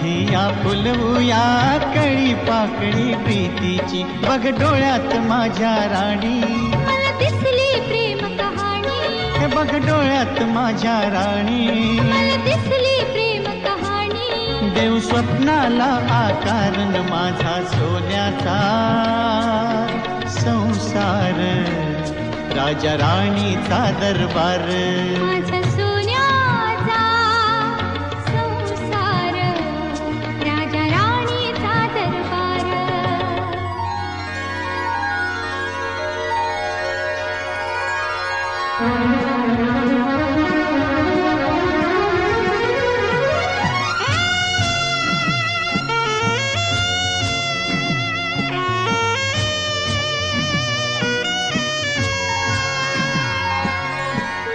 मध्ये या फुलवूया कळी पाकळी प्रीतीची, बघ डोळ्यात माझ्या राणी मला दिसली प्रेम कहाणी, बघ डोळ्यात माझ्या राणी मला दिसली प्रेम कहाणी. देव स्वप्नाला आकार न माझा सोन्याचा संसार, राजा राणीचा दरबार. माझा